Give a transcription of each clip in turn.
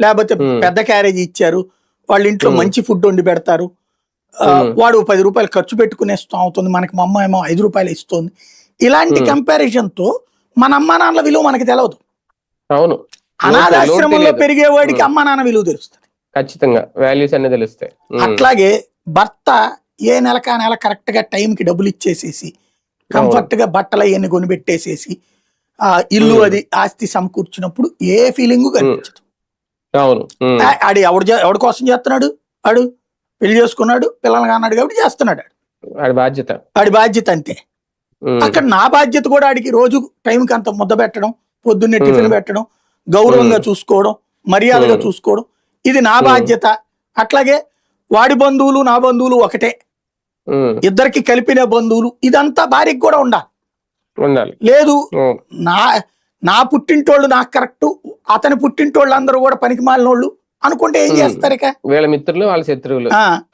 లేకపోతే పెద్ద క్యారేజ్ ఇచ్చారు, వాళ్ళ ఇంట్లో మంచి ఫుడ్ వండి పెడతారు, వాడు 10 రూపాయలు ఖర్చు పెట్టుకునే అవుతుంది, మనకి మా అమ్మ ఏమో 5 రూపాయలు ఇస్తుంది. ఇలాంటి కంపారిజన్ తో మన అమ్మా నాన్నల విలువ మనకి తెలియదు. అవును, అనాథాశ్రమంలో పెరిగేవాడికి అమ్మా నాన్న విలువ తెలుస్తుంది, ఖచ్చితంగా వాల్యూస్ అన్ని తెలుస్తాయి. అట్లాగే భర్త ఏ నెలకా నెల కరెక్ట్ గా టైంకి డబ్బులు ఇచ్చేసేసి కంఫర్ట్ గా బట్టలు అవన్నీ కొనిపెట్టేసేసి ఇల్లు అది ఆస్తి సమకూర్చినప్పుడు ఏ ఫీలింగ్ కనిపించదు. ఆడి ఎవడి కోసం చేస్తున్నాడు, ఆడు పెళ్లి చేసుకున్నాడు, పిల్లలు కాన్నాడు కాబట్టి చేస్తున్నాడు, ఆడి బాధ్యత అంతే. అక్కడ నా బాధ్యత కూడా ఆడికి రోజు టైంకి అంత ముద్ద పెట్టడం, పొద్దున్నే టిఫిన్ పెట్టడం, గౌరవంగా చూసుకోవడం, మర్యాదగా చూసుకోవడం, ఇది నా బాధ్యత. అట్లాగే వాడి బంధువులు నా బంధువులు ఒకటే, ఇద్దరికి కలిపిన బంధువులు, ఇదంతా భార్యకి కూడా ఉండాలి. లేదు నా పుట్టింటోళ్ళు నాకు కరెక్ట్, అతని పుట్టింటోళ్ళు అందరూ కూడా పనికి మాలినోళ్ళు అనుకుంటే ఏం చేస్తారు? ఇక వీళ్ళ మిత్రులు వాళ్ళ శత్రువులు.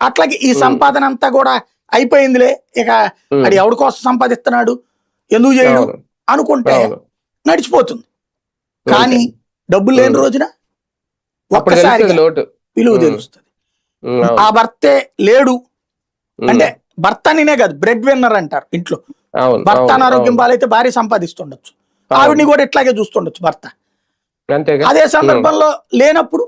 అట్లాగే ఈ సంపాదన అంతా కూడా అయిపోయిందిలే, ఇక అది ఎవడి కోసం సంపాదిస్తున్నాడు, ఎందుకు చేయడు అనుకుంటే నడిచిపోతుంది. కానీ డబ్బులు లేని రోజున ఒక్కసారి విలువ తెలుస్తుంది. ఆ భర్తే లేడు అంటే, భర్తనినే కాదు బ్రెడ్ విన్నర్ అంటారు ఇంట్లో. భర్త అనారోగ్యం బాలైతే భార్య సంపాదిస్తుండొచ్చు, ఆవిడ్ని కూడా ఇట్లాగే చూస్తుండొచ్చు భర్త. అదే సందర్భంలో లేనప్పుడు